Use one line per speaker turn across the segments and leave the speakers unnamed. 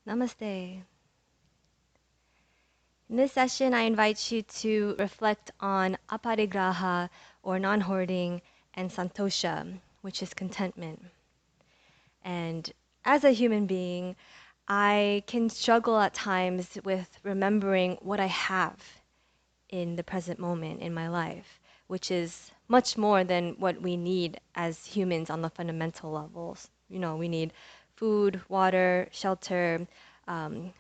Namaste. In this session, I invite you to reflect on aparigraha, or non-hoarding, and santosha, which is contentment. And as a human being, I can struggle at times with remembering what I have in the present moment in my life, which is much more than what we need as humans on the fundamental levels. You know, we need food, water, shelter,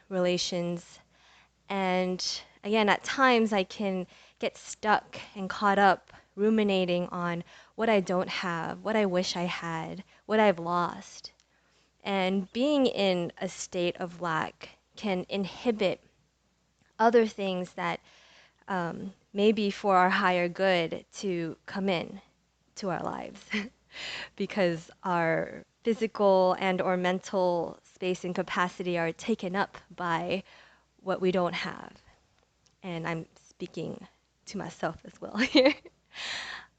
relations. And again, at times I can get stuck and caught up ruminating on what I don't have, what I wish I had, what I've lost. And being in a state of lack can inhibit other things that may be for our higher good to come in to our lives because our physical and or mental space and capacity are taken up by what we don't have. And I'm speaking to myself as well here.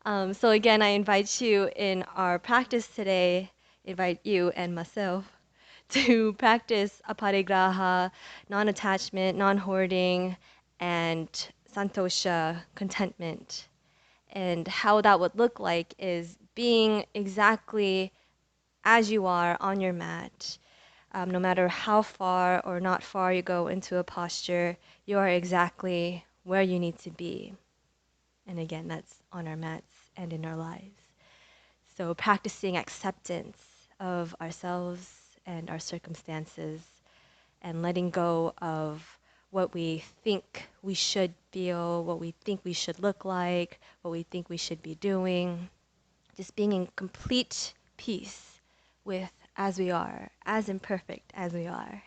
So again, I invite you in our practice today, invite you and myself to practice aparigraha, non-attachment, non-hoarding, and santosha, contentment. And how that would look like is being exactly as you are on your mat. No matter how far or not far you go into a posture, you are exactly where you need to be. And again, that's on our mats and in our lives. So practicing acceptance of ourselves and our circumstances and letting go of what we think we should feel, what we think we should look like, what we think we should be doing. Just being in complete peace with as we are, as imperfect as we are.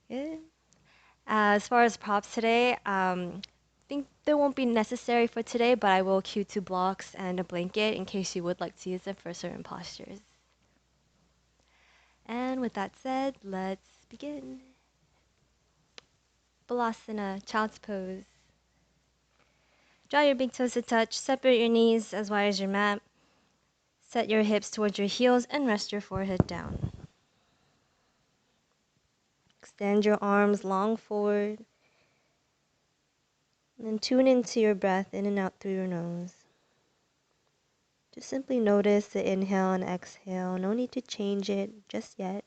Yeah. As far as props today, I think they won't be necessary for today, but I will cue 2 blocks and a blanket in case you would like to use them for certain postures. And with that said, let's begin. Balasana, child's pose. Draw your big toes to touch, separate your knees as wide as your mat. Set your hips towards your heels and rest your forehead down. Extend your arms long forward. And then tune into your breath in and out through your nose. Just simply notice the inhale and exhale. No need to change it just yet.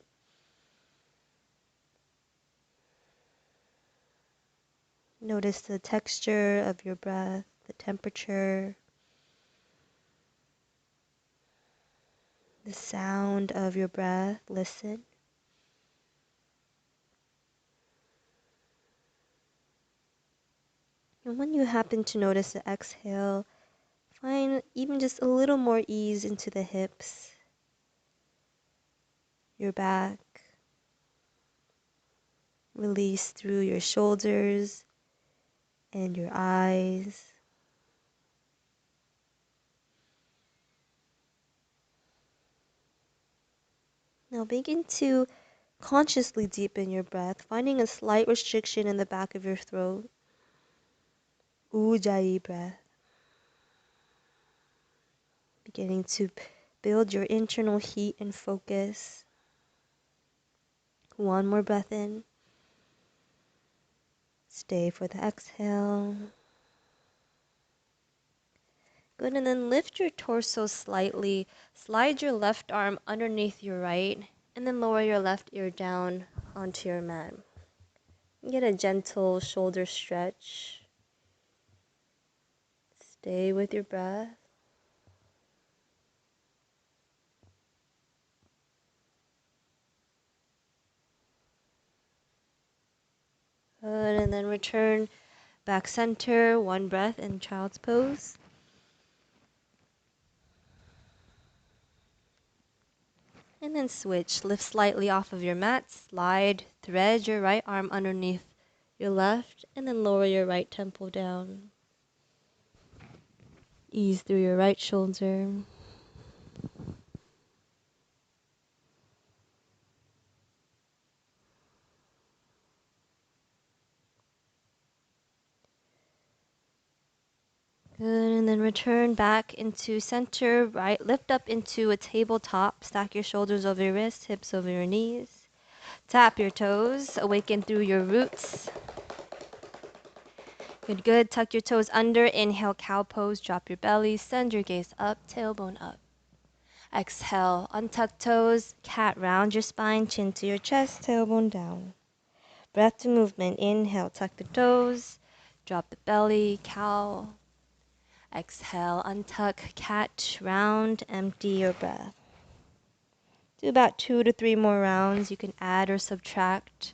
Notice the texture of your breath, the temperature, the sound of your breath. Listen. And when you happen to notice the exhale, find even just a little more ease into the hips, your back. Release through your shoulders and your eyes. Now begin to consciously deepen your breath, finding a slight restriction in the back of your throat. Ujjayi breath. Beginning to build your internal heat and focus. One more breath in. Stay for the exhale. Good, and then lift your torso slightly. Slide your left arm underneath your right, and then lower your left ear down onto your mat. Get a gentle shoulder stretch. Stay with your breath. Good, and then return back center, one breath in child's pose. And then switch. Lift slightly off of your mat. Slide, thread your right arm underneath your left, and then lower your right temple down. Ease through your right shoulder. Good, and then return back into center, right, lift up into a tabletop, stack your shoulders over your wrists, hips over your knees. Tap your toes, awaken through your roots. Good, good. Tuck your toes under. Inhale, cow pose. Drop your belly. Send your gaze up, tailbone up. Exhale, untuck toes. Cat, round your spine. Chin to your chest, tailbone down. Breath to movement. Inhale, tuck the toes. Drop the belly, cow. Exhale, untuck, cat, round. Empty your breath. Do about 2 to 3 more rounds. You can add or subtract.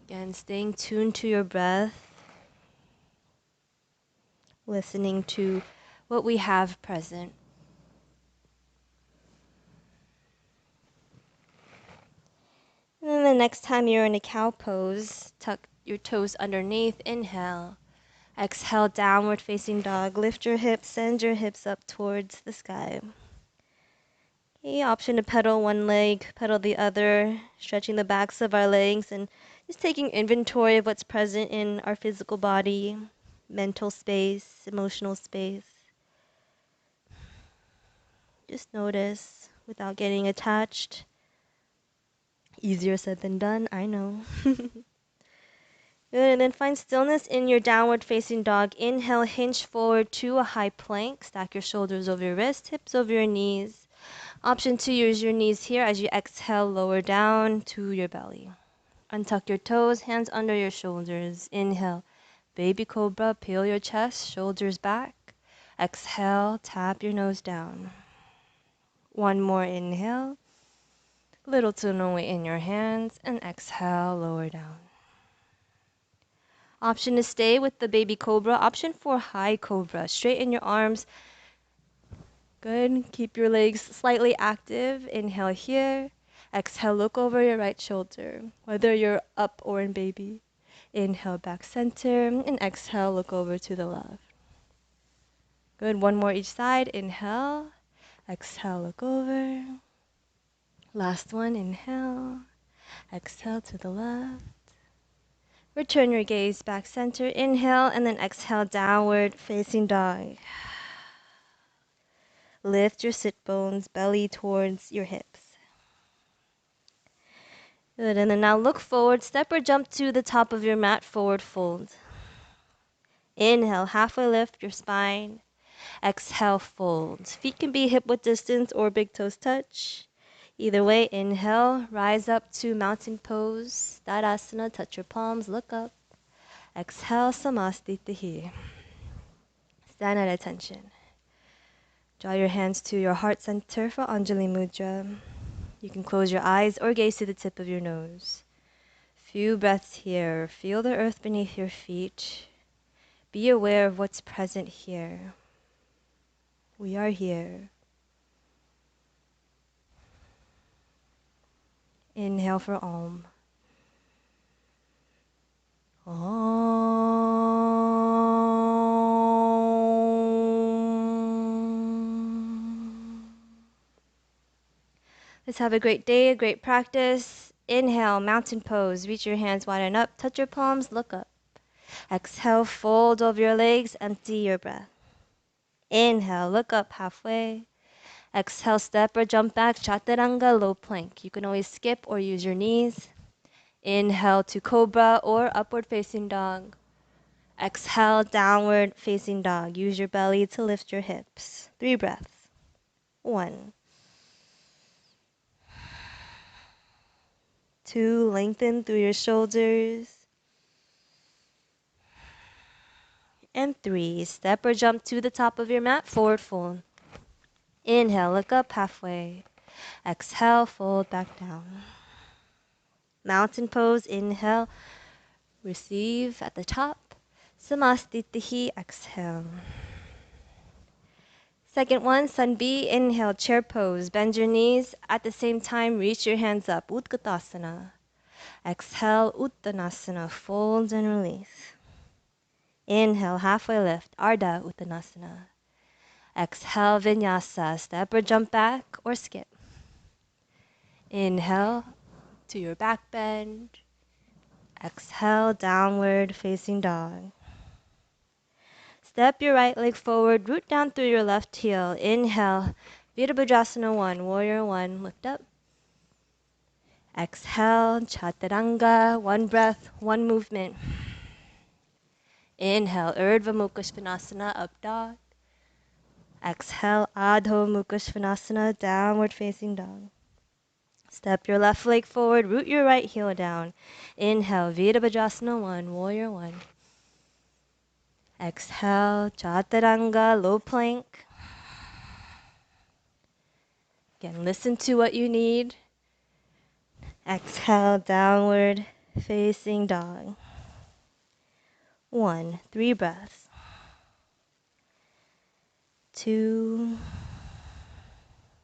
Again, staying tuned to your breath. Listening to what we have present. And then the next time you're in a cow pose, tuck your toes underneath. Inhale. Exhale, downward facing dog. Lift your hips, send your hips up towards the sky. Okay, option to pedal one leg, pedal the other, stretching the backs of our legs and just taking inventory of what's present in our physical body, mental space, emotional space. Just notice without getting attached. Easier said than done, I know. Good, and then find stillness in your downward facing dog. Inhale, hinge forward to a high plank. Stack your shoulders over your wrists, hips over your knees. Option 2, use your knees here as you exhale, lower down to your belly. Untuck your toes, hands under your shoulders. Inhale, baby cobra, peel your chest, shoulders back. Exhale, tap your nose down. One more inhale. Little to no weight in your hands, and exhale, lower down. Option to stay with the baby cobra. Option 4, high cobra. Straighten your arms. Good. Keep your legs slightly active. Inhale here. Exhale, look over your right shoulder, whether you're up or in baby. Inhale, back center, and exhale, look over to the left. Good. One more each side. Inhale. Exhale, look over. Last one. Inhale. Exhale to the left. Return your gaze back center. Inhale, and then exhale, downward facing dog. Lift your sit bones, belly towards your hips. Good, and then now look forward, step or jump to the top of your mat, forward fold. Inhale, halfway lift your spine. Exhale, fold. Feet can be hip width distance or big toes touch. Either way, inhale, rise up to mountain pose. Tadasana, touch your palms, look up. Exhale, Samastitihi. Stand at attention. Draw your hands to your heart center for Anjali Mudra. You can close your eyes or gaze to the tip of your nose. Few breaths here. Feel the earth beneath your feet. Be aware of what's present here. We are here. Inhale for Om. Om. Let's have a great day, a great practice. Inhale, mountain pose. Reach your hands wide and up. Touch your palms, look up. Exhale, fold over your legs, empty your breath. Inhale, look up halfway. Exhale, step or jump back, chaturanga, low plank. You can always skip or use your knees. Inhale to cobra or upward facing dog. Exhale, downward facing dog. Use your belly to lift your hips. 3 breaths. 1. 2, lengthen through your shoulders. And 3, step or jump to the top of your mat, forward fold. Inhale, look up halfway. Exhale, fold back down. Mountain pose, inhale, receive at the top. Samastitihi, exhale. Second one, Sun B, inhale, chair pose. Bend your knees. At the same time, reach your hands up, Utkatasana. Exhale, Uttanasana, fold and release. Inhale, halfway lift, Ardha Uttanasana. Exhale, Vinyasa, step or jump back or skip. Inhale to your back bend. Exhale, downward facing dog. Step your right leg forward, root down through your left heel. Inhale, Virabhadrasana 1, Warrior 1, lift up. Exhale, chaturanga, one breath, one movement. Inhale, Urdhva Mukha Svanasana, up dog. Exhale, Adho Mukha Svanasana, downward facing dog. Step your left leg forward, root your right heel down. Inhale, Virabhadrasana 1, warrior 1. Exhale, chaturanga, low plank. Again, listen to what you need. Exhale, downward facing dog. 1, 3 breaths. 2,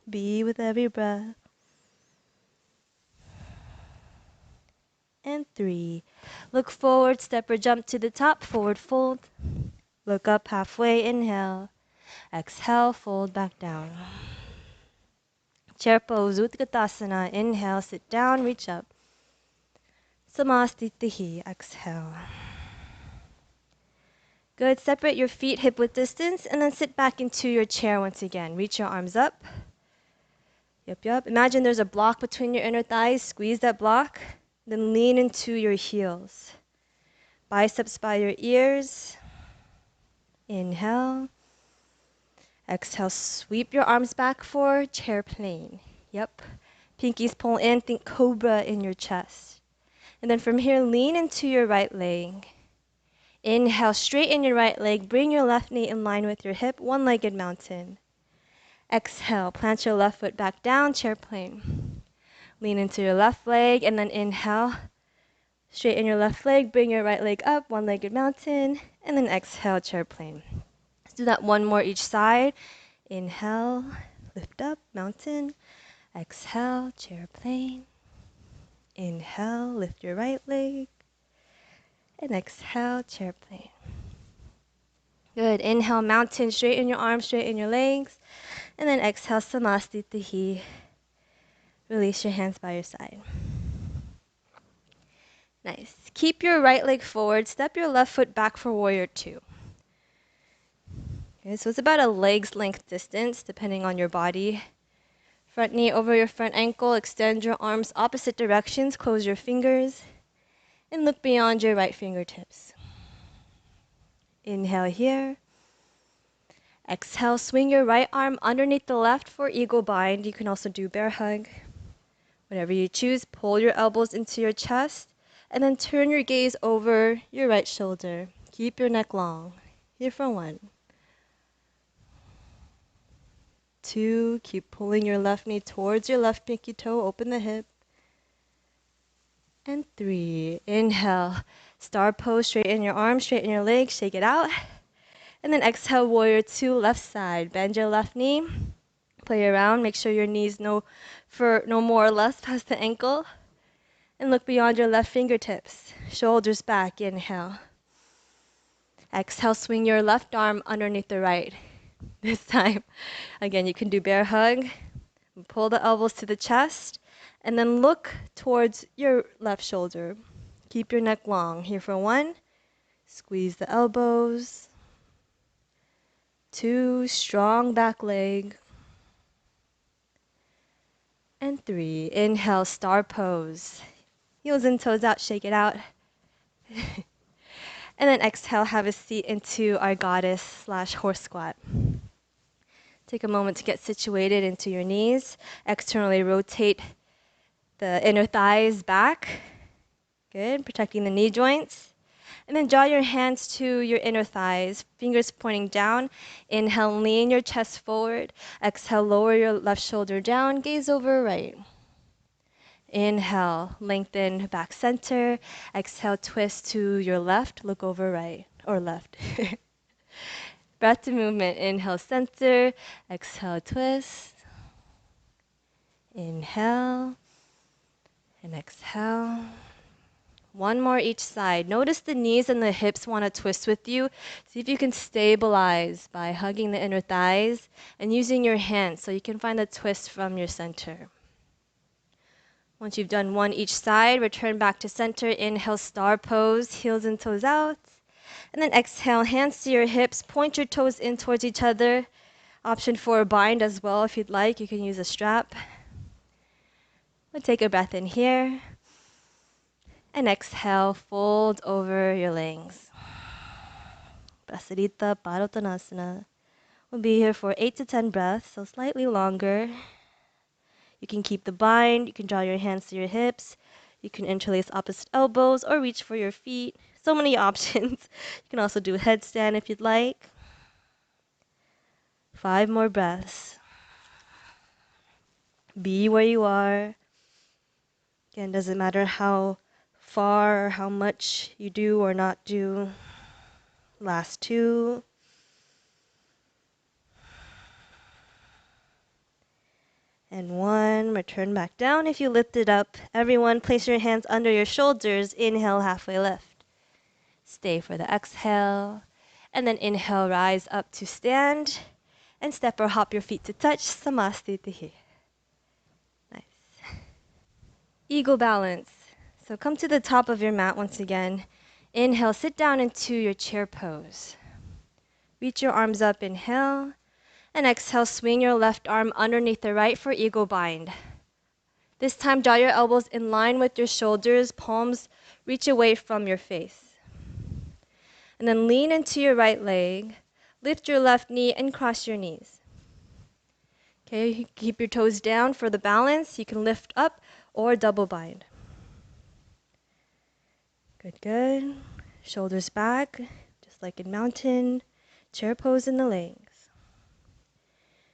be with every breath. And 3, look forward, step or jump to the top, forward fold. Look up halfway, inhale. Exhale, fold back down. Chair pose, Utkatasana, inhale, sit down, reach up. Samastitihi, exhale. Good, separate your feet hip width distance and then sit back into your chair once again. Reach your arms up. Yep. Imagine there's a block between your inner thighs, squeeze that block, then lean into your heels. Biceps by your ears. Inhale. Exhale, sweep your arms back for chair plane. Yep. Pinkies pull in, think cobra in your chest. And then from here, lean into your right leg. Inhale, straighten your right leg, bring your left knee in line with your hip, one-legged mountain. Exhale, plant your left foot back down, chair plane. Lean into your left leg, and then inhale, straighten your left leg, bring your right leg up, one-legged mountain, and then exhale, chair plane. Let's do that one more each side. Inhale, lift up, mountain. Exhale, chair plane. Inhale, lift your right leg. And exhale, chair plane. Good. Inhale, mountain, straighten your arms, straighten your legs. And then exhale, samastitihi. Release your hands by your side. Nice. Keep your right leg forward. Step your left foot back for warrior 2. Okay, so it's about a leg's length distance, depending on your body. Front knee over your front ankle. Extend your arms opposite directions. Close your fingers. And look beyond your right fingertips. Inhale here. Exhale, swing your right arm underneath the left for eagle bind. You can also do bear hug. Whatever you choose, pull your elbows into your chest, and then turn your gaze over your right shoulder. Keep your neck long. Here for 1. 2, keep pulling your left knee towards your left pinky toe, open the hip. And 3, inhale, star pose, straighten your arms, straighten your legs, shake it out. And then exhale, warrior 2, left side. Bend your left knee, play around, make sure your knees no more or less past the ankle. And look beyond your left fingertips. Shoulders back, inhale. Exhale, swing your left arm underneath the right. This time, again, you can do bear hug. Pull the elbows to the chest, and then look towards your left shoulder. Keep your neck long. Here for 1, squeeze the elbows. 2, strong back leg. And 3, inhale, star pose. Heels and toes out, shake it out. And then exhale, have a seat into our goddess/horse squat. Take a moment to get situated into your knees. Externally rotate the inner thighs back. Good, protecting the knee joints. And then draw your hands to your inner thighs, fingers pointing down. Inhale, lean your chest forward. Exhale, lower your left shoulder down, gaze over right. Inhale, lengthen back center. Exhale, twist to your left, look over right or left. Breath to movement. Inhale, center. Exhale, twist. Inhale and exhale. One more each side. Notice the knees and the hips want to twist with you. See if you can stabilize by hugging the inner thighs and using your hands so you can find the twist from your center. Once you've done one each side, return back to center. Inhale, star pose, heels and toes out. And then exhale, hands to your hips, point your toes in towards each other. Option for a bind as well if you'd like. You can use a strap. Take a breath in here. And exhale, fold over your legs. Prasarita Padottanasana. We'll be here for 8 to 10 breaths, so slightly longer. You can keep the bind, you can draw your hands to your hips, you can interlace opposite elbows or reach for your feet. So many options. You can also do a headstand if you'd like. 5 more breaths. Be where you are. Again, doesn't matter how far or how much you do or not do. Last 2. And 1. Return back down. If you lift it up, everyone place your hands under your shoulders. Inhale, halfway lift. Stay for the exhale. And then inhale, rise up to stand. And step or hop your feet to touch. Samastitihi. Nice. Eagle balance. So come to the top of your mat once again. Inhale, sit down into your chair pose. Reach your arms up, inhale. And exhale, swing your left arm underneath the right for eagle bind. This time, draw your elbows in line with your shoulders, palms reach away from your face. And then lean into your right leg, lift your left knee and cross your knees. Okay, keep your toes down for the balance. You can lift up or double bind. Good, good. Shoulders back, just like in mountain. Chair pose in the legs.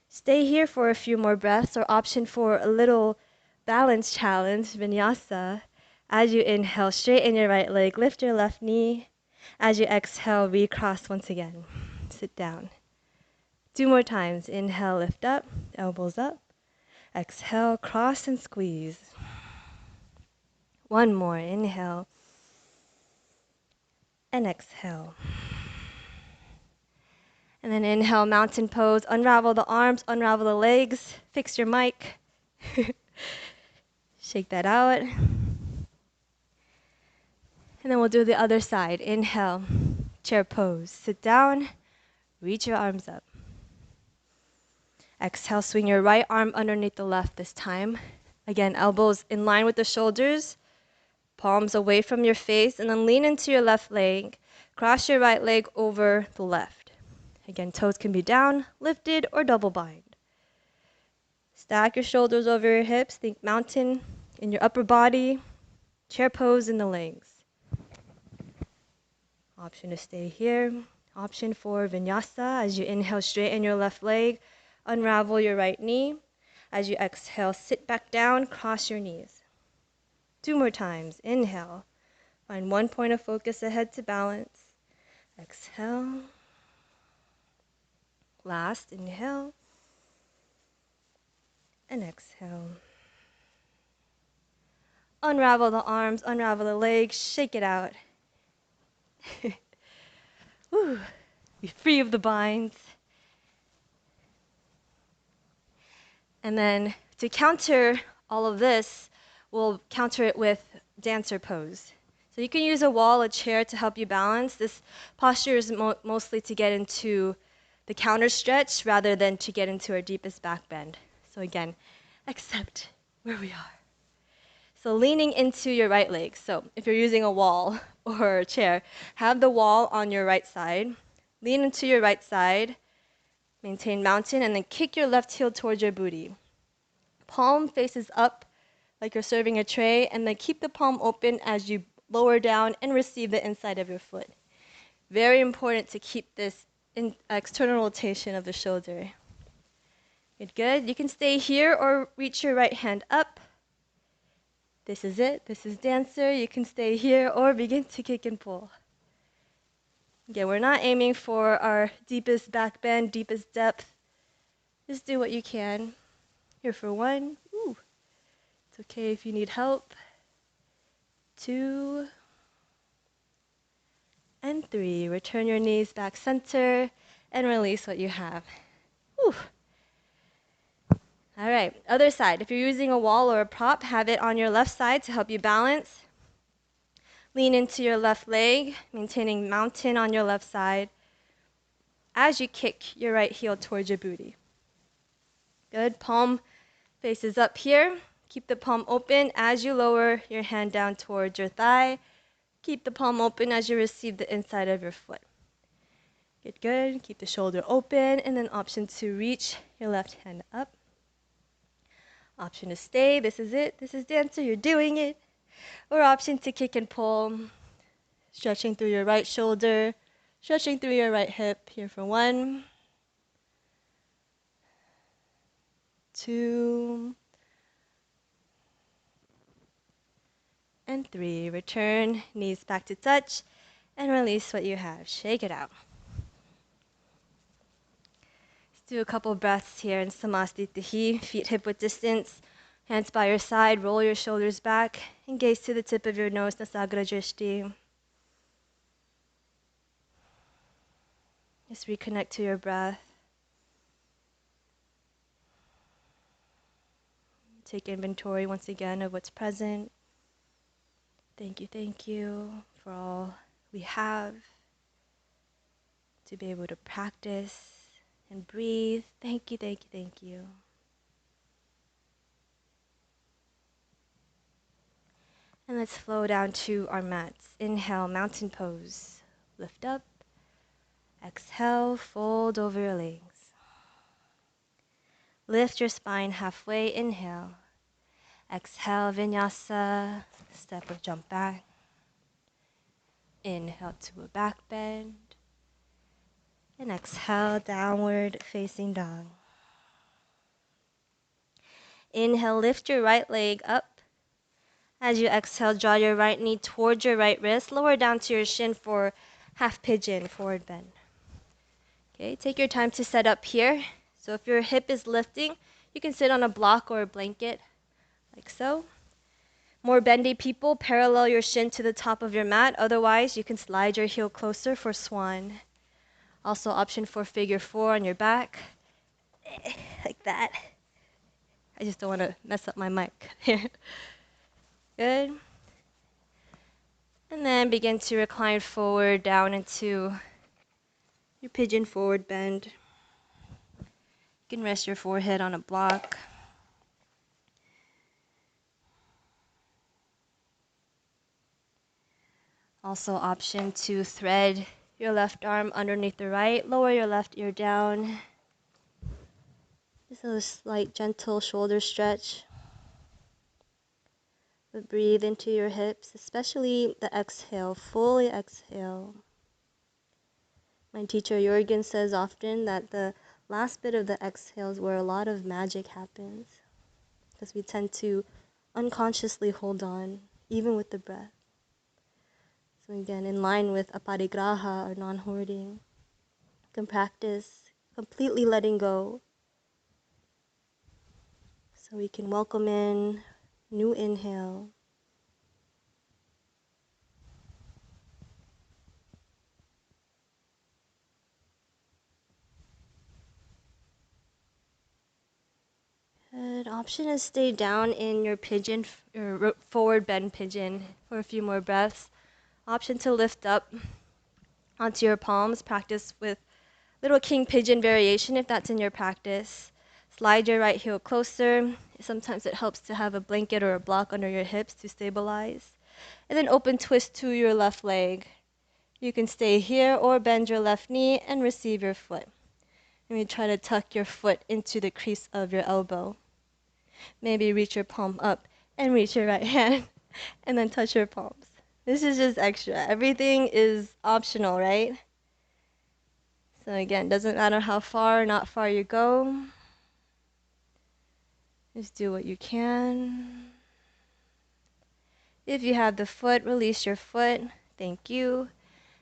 Stay here for a few more breaths or option for a little balance challenge, vinyasa. As you inhale, straighten your right leg, lift your left knee. As you exhale, recross once again. Sit down. 2 more times. Inhale, lift up, elbows up. Exhale, cross and squeeze. 1 more. Inhale. And exhale. And then inhale, mountain pose. Unravel the arms, unravel the legs. Fix your mic. Shake that out. And then we'll do the other side. Inhale, chair pose. Sit down, reach your arms up. Exhale, swing your right arm underneath the left this time. Again, elbows in line with the shoulders, palms away from your face, and then lean into your left leg. Cross your right leg over the left. Again, toes can be down, lifted, or double bind. Stack your shoulders over your hips. Think mountain in your upper body. Chair pose in the legs. Option to stay here. Option for vinyasa. As you inhale, straighten your left leg. Unravel your right knee. As you exhale, sit back down, cross your knees. 2 more times. Inhale. Find one point of focus ahead to balance. Exhale. Last, inhale. And exhale. Unravel the arms, unravel the legs, shake it out. Woo. Be free of the binds. And then to counter all of this, we'll counter it with dancer pose. So you can use a wall, a chair to help you balance. This posture is mostly to get into the counter stretch rather than to get into our deepest back bend. So again, accept where we are. So leaning into your right leg. So if you're using a wall or a chair, have the wall on your right side. Lean into your right side. Maintain mountain, and then kick your left heel towards your booty. Palm faces up like you're serving a tray, and then keep the palm open as you lower down and receive the inside of your foot. Very important to keep this external rotation of the shoulder. Good, good. You can stay here or reach your right hand up. This is it. This is dancer. You can stay here or begin to kick and pull. Again, we're not aiming for our deepest back bend, deepest depth. Just do what you can. Here for 1. Ooh. It's okay if you need help. 2. And 3. Return your knees back center and release what you have. Ooh. All right, other side. If you're using a wall or a prop, have it on your left side to help you balance. Lean into your left leg, maintaining mountain on your left side as you kick your right heel towards your booty. Good. Palm faces up here. Keep the palm open as you lower your hand down towards your thigh. Keep the palm open as you receive the inside of your foot. Good, good. Keep the shoulder open, and then option to reach your left hand up. Option to stay. This is it. This is dancer. You're doing it. Or option to kick and pull. Stretching through your right shoulder, stretching through your right hip. Here for 1, 2, and 3. Return, knees back to touch, and release what you have. Shake it out. Let's do a couple breaths here in Samastitihi. Feet hip width distance, hands by your side, roll your shoulders back, and gaze to the tip of your nose, Nasagra Drishti. Just reconnect to your breath. Take inventory once again of what's present. Thank you for all we have to be able to practice and breathe. Thank you. And let's flow down to our mats. Inhale, mountain pose. Lift up. Exhale, fold over your legs. Lift your spine halfway. Inhale. Exhale, vinyasa. Step or jump back. Inhale to a back bend. And exhale, downward facing dog. Inhale, lift your right leg up. As you exhale, draw your right knee towards your right wrist. Lower down to your shin for half pigeon, forward bend. Okay, take your time to set up here. So if your hip is lifting, you can sit on a block or a blanket, like so. More bendy people, parallel your shin to the top of your mat. Otherwise, you can slide your heel closer for swan. Also option for figure 4 on your back, like that. I just don't want to mess up my mic here. Good. And then begin to recline forward down into your pigeon forward bend. You can rest your forehead on a block. Also option to thread your left arm underneath the right. Lower your left ear down. Just a slight gentle shoulder stretch. But breathe into your hips, especially the exhale. Fully exhale. My teacher Jürgen says often that the last bit of the exhale is where a lot of magic happens. Because we tend to unconsciously hold on, even with the breath. So again, in line with aparigraha or non-hoarding, you can practice completely letting go. So we can welcome in new inhale. Good. Option is stay down in your pigeon, your forward bend pigeon for a few more breaths. Option to lift up onto your palms. Practice with little king pigeon variation if that's in your practice. Slide your right heel closer. Sometimes it helps to have a blanket or a block under your hips to stabilize. And then open twist to your left leg. You can stay here or bend your left knee and receive your foot. And we try to tuck your foot into the crease of your elbow. Maybe reach your palm up and reach your right hand and then touch your palms. This is just extra. Everything is optional, right? So again, doesn't matter how far or not far you go. Just do what you can. If you have the foot, release your foot. Thank you.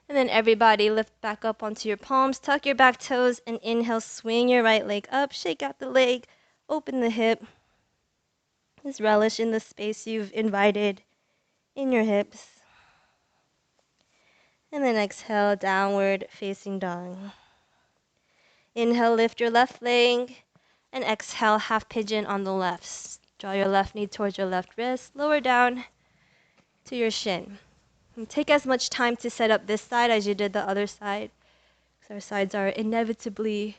And then everybody lift back up onto your palms. Tuck your back toes and inhale, swing your right leg up. Shake out the leg. Open the hip. Just relish in the space you've invited in your hips. And then exhale, downward facing dog. Inhale, lift your left leg. And exhale, half pigeon on the left. Draw your left knee towards your left wrist. Lower down to your shin. And take as much time to set up this side as you did the other side. Because our sides are inevitably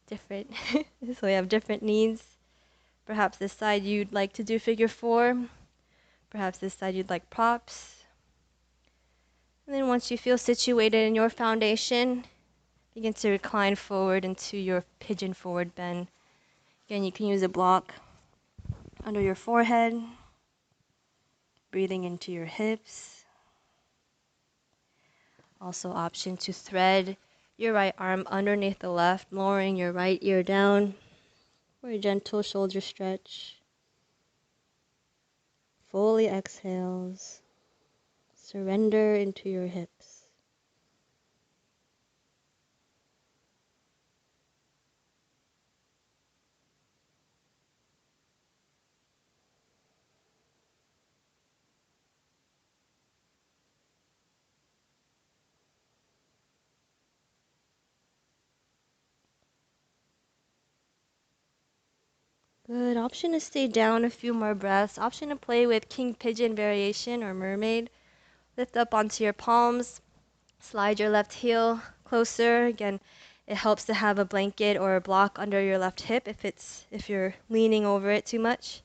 different. So we have different needs. Perhaps this side you'd like to do figure four. Perhaps this side you'd like props. And then once you feel situated in your foundation, begin to recline forward into your pigeon forward bend. Again, you can use a block under your forehead, breathing into your hips. Also option to thread your right arm underneath the left, lowering your right ear down for a gentle shoulder stretch. Fully exhales. Surrender into your hips. Good. Option to stay down a few more breaths. Option to play with king pigeon variation or mermaid. Lift up onto your palms. Slide your left heel closer. Again, it helps to have a blanket or a block under your left hip if you're leaning over it too much.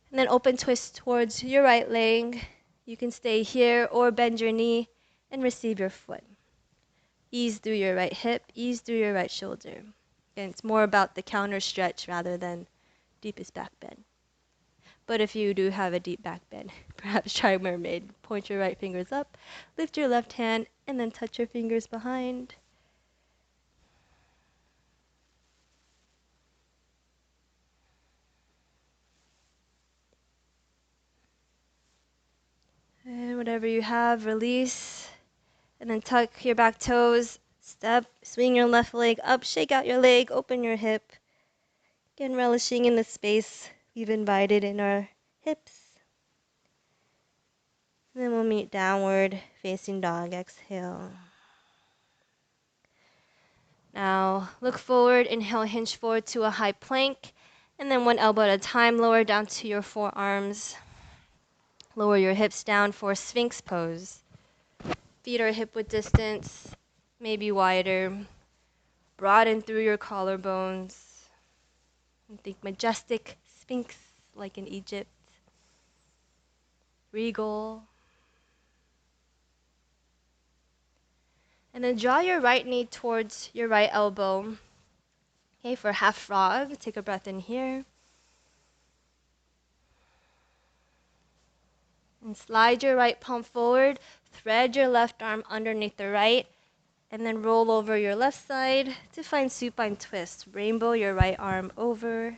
And then open twist towards your right leg. You can stay here or bend your knee and receive your foot. Ease through your right hip, ease through your right shoulder. And it's more about the counter stretch rather than deepest back bend. But if you do have a deep back bend, perhaps try mermaid. Point your right fingers up, lift your left hand, and then touch your fingers behind. And whatever you have, release. And then tuck your back toes, step, swing your left leg up, shake out your leg, open your hip. Again, relishing in the space we've invited in our hips. And then we'll meet downward facing dog. Exhale. Now look forward, inhale, hinge forward to a high plank. And then one elbow at a time, lower down to your forearms. Lower your hips down for Sphinx pose. Feet are hip width distance, maybe wider. Broaden through your collarbones. And think majestic Sphinx like in Egypt. Regal. And then draw your right knee towards your right elbow. Okay, for half frog, take a breath in here. And slide your right palm forward, thread your left arm underneath the right, and then roll over your left side to find supine twist. Rainbow your right arm over.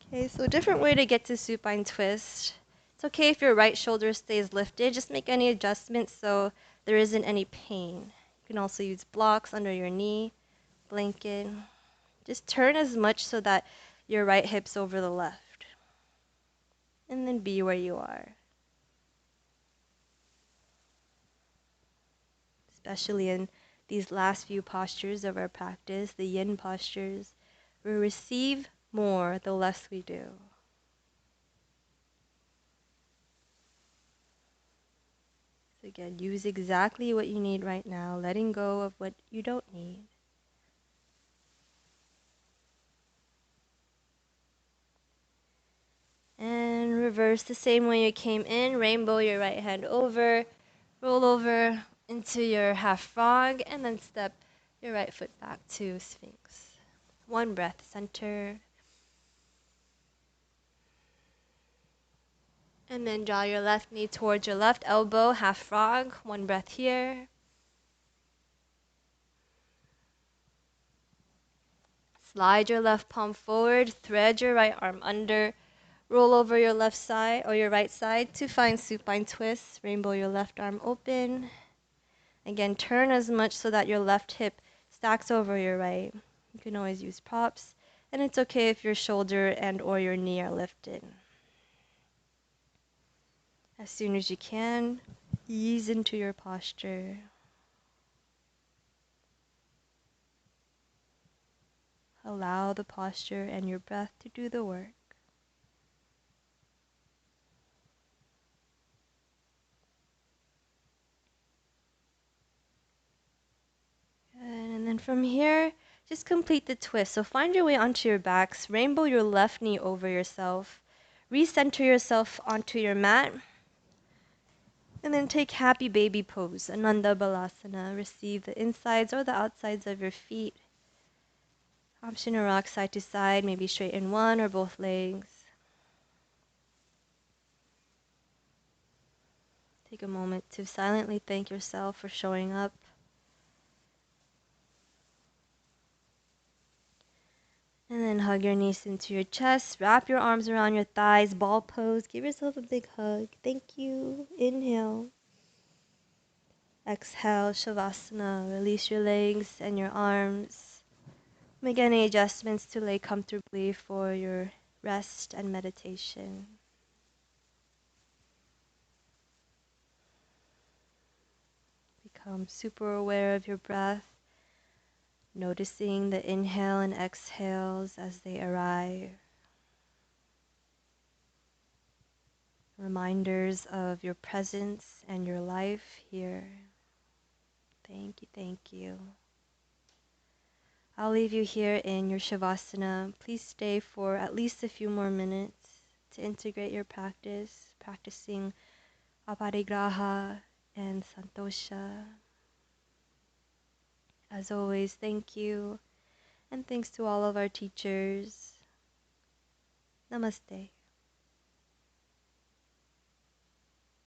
Okay, so different way to get to supine twist. It's okay if your right shoulder stays lifted. Just make any adjustments so there isn't any pain. You can also use blocks under your knee, blanket. Just turn as much so that your right hip's over the left. And then be where you are. Especially in these last few postures of our practice, the yin postures, we receive more the less we do. So again, use exactly what you need right now, letting go of what you don't need. And reverse the same way you came in, rainbow your right hand over, roll over into your half frog, and then step your right foot back to Sphinx. One breath, center. And then draw your left knee towards your left elbow, half frog. One breath here. Slide your left palm forward, thread your right arm under, roll over your left side or your right side to find supine twist. Rainbow your left arm open. Again, turn as much so that your left hip stacks over your right. You can always use props, and it's okay if your shoulder and or your knee are lifted. As soon as you can, ease into your posture. Allow the posture and your breath to do the work. Good. And then from here, just complete the twist. So find your way onto your backs, rainbow your left knee over yourself, recenter yourself onto your mat, and then take happy baby pose, Ananda Balasana. Receive the insides or the outsides of your feet. Option to rock side to side, maybe straighten one or both legs. Take a moment to silently thank yourself for showing up. And then hug your knees into your chest. Wrap your arms around your thighs. Ball pose. Give yourself a big hug. Thank you. Inhale. Exhale. Shavasana. Release your legs and your arms. Make any adjustments to lay comfortably for your rest and meditation. Become super aware of your breath. Noticing the inhale and exhales as they arrive. Reminders of your presence and your life here. Thank you, thank you. I'll leave you here in your Shavasana. Please stay for at least a few more minutes to integrate your practice, practicing aparigraha and santosha. As always, thank you, and thanks to all of our teachers. Namaste.